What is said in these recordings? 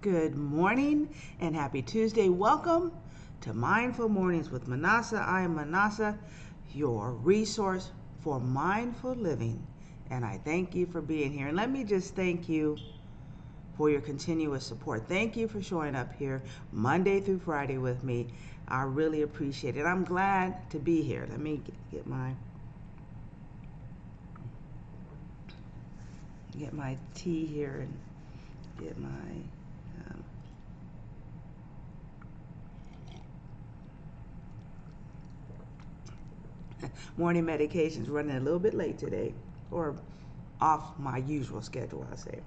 Good morning and happy Tuesday. Welcome to Mindful Mornings with Minnassa. I am Minnassa, your resource for mindful living, and I thank you for being here. And let me just thank you for your continuous support. Thank you for showing up here Monday through Friday with me. I really appreciate it. I'm glad to be here. Let me get my tea here and get my morning medications. Running a little bit late today, or off my usual schedule, I say.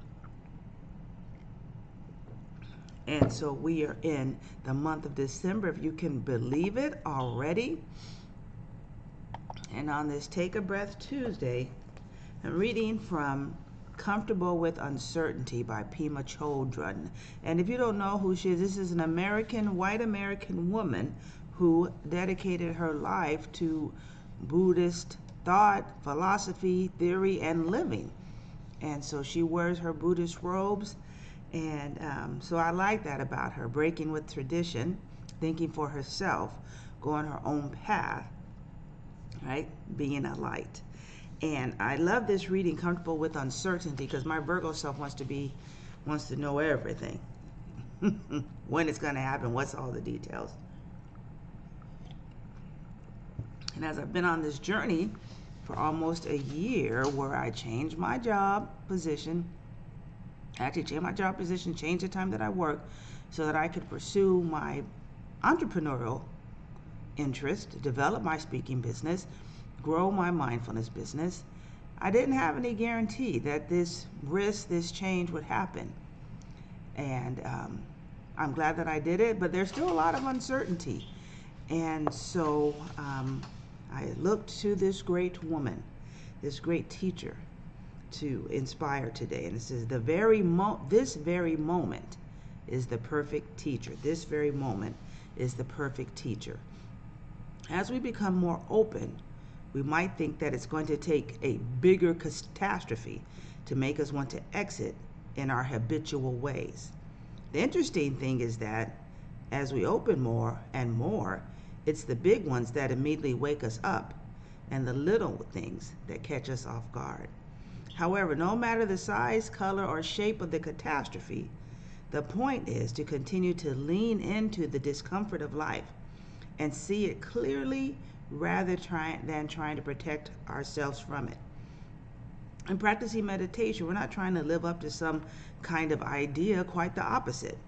And so we are in the month of December, if you can believe it already. And on this Take a Breath Tuesday, I'm reading from Comfortable with Uncertainty by Pema Chodron. And if you don't know who she is, this is an white American woman who dedicated her life to Buddhist thought, philosophy, theory, and living. And so she wears her Buddhist robes. And so I like that about her, breaking with tradition, thinking for herself, going her own path, right? Being a light. And I love this reading, Comfortable with Uncertainty, because my Virgo self wants to know everything. When it's going to happen, what's all the details. And as I've been on this journey for almost a year, where I changed my job position, changed the time that I work, so that I could pursue my entrepreneurial interest, develop my speaking business, grow my mindfulness business. I didn't have any guarantee that this change would happen. And I'm glad that I did it, but there's still a lot of uncertainty. And so I looked to this great woman, this great teacher, to inspire today. And it says, this very moment is the perfect teacher. This very moment is the perfect teacher. As we become more open, we might think that it's going to take a bigger catastrophe to make us want to exit in our habitual ways. The interesting thing is that as we open more and more, it's the big ones that immediately wake us up and the little things that catch us off guard. However, no matter the size, color, or shape of the catastrophe, the point is to continue to lean into the discomfort of life and see it clearly rather than trying to protect ourselves from it. In practicing meditation, we're not trying to live up to some kind of idea, quite the opposite.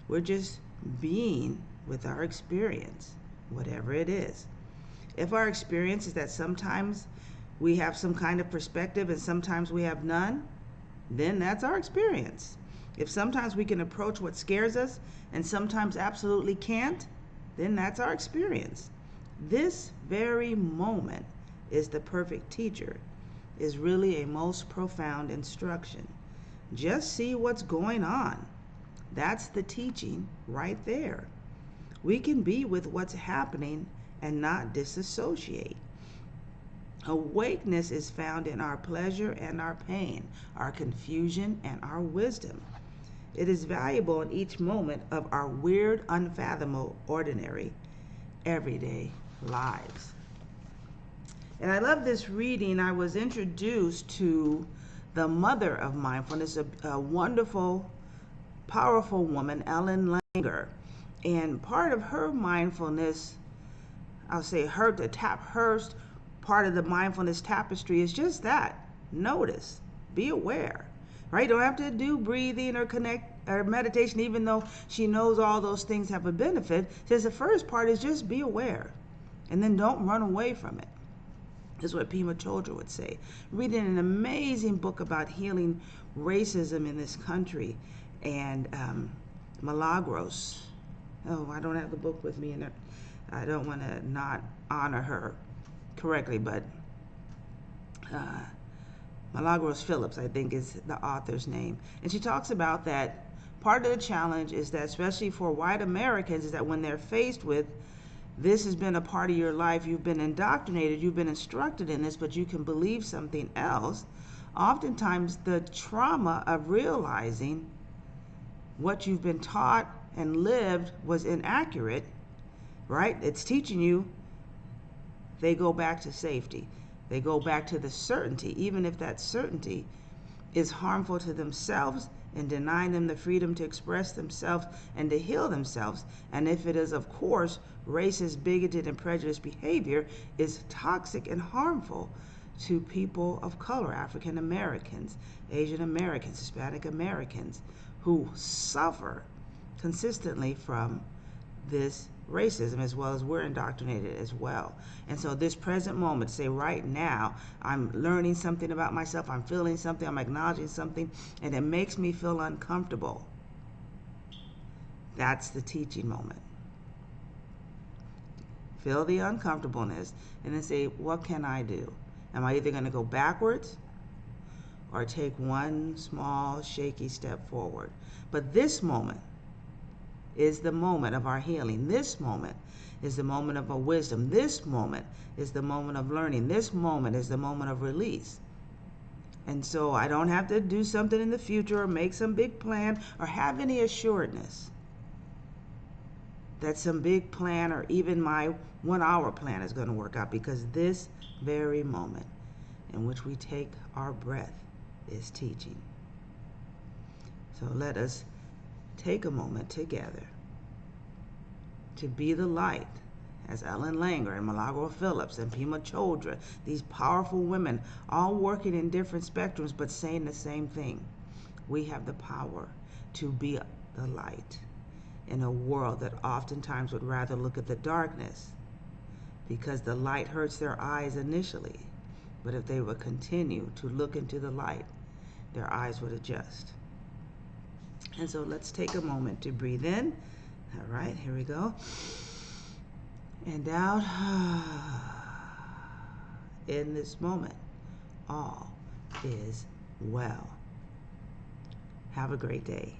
We're just being with our experience, whatever it is. If our experience is that sometimes we have some kind of perspective and sometimes we have none, then that's our experience. If sometimes we can approach what scares us and sometimes absolutely can't, then that's our experience. This very moment is the perfect teacher, is really a most profound instruction. Just see what's going on. That's the teaching right there. We can be with what's happening and not disassociate. Awakeness is found in our pleasure and our pain, our confusion and our wisdom. It is valuable in each moment of our weird, unfathomable, ordinary, everyday lives. And I love this reading. I was introduced to the mother of mindfulness, a wonderful, powerful woman, Ellen Langer. And part of her mindfulness, I'll say her part of the mindfulness tapestry is just that. Notice, be aware, right? Don't have to do breathing or connect or meditation, even though she knows all those things have a benefit. Says the first part is just be aware, and then don't run away from it. Is what Pema Chodron would say. Reading an amazing book about healing racism in this country, and Milagros. Oh, I don't have the book with me, and I don't want to not honor her correctly, but Milagros Phillips, I think, is the author's name. And she talks about that part of the challenge is that, especially for white Americans, is that when they're faced with this has been a part of your life, you've been indoctrinated, you've been instructed in this, but you can believe something else. Oftentimes the trauma of realizing what you've been taught and lived was inaccurate, right? It's teaching you. They go back to safety. They go back to the certainty, even if that certainty is harmful to themselves and denying them the freedom to express themselves and to heal themselves. And if it is, of course, racist, bigoted, and prejudiced behavior is toxic and harmful to people of color, African Americans, Asian Americans, Hispanic Americans, who suffer consistently from this racism, as well as we're indoctrinated as well. And so this present moment, say right now, I'm learning something about myself, I'm feeling something, I'm acknowledging something, and it makes me feel uncomfortable. That's the teaching moment. Feel the uncomfortableness and then say, what can I do? Am I either going to go backwards or take one small shaky step forward? But this moment is the moment of our healing. This moment is the moment of our wisdom. This moment is the moment of learning. This moment is the moment of release. And so I don't have to do something in the future or make some big plan or have any assuredness that some big plan or even my 1 hour plan is going to work out, because this very moment in which we take our breath is teaching. So let us take a moment together to be the light, as Ellen Langer and Milagro Phillips and Pema Chodron, these powerful women, all working in different spectrums but saying the same thing. We have the power to be the light in a world that oftentimes would rather look at the darkness, because the light hurts their eyes initially. But if they would continue to look into the light, their eyes would adjust. And so let's take a moment to breathe in. All right, here we go. And out. In this moment, all is well. Have a great day.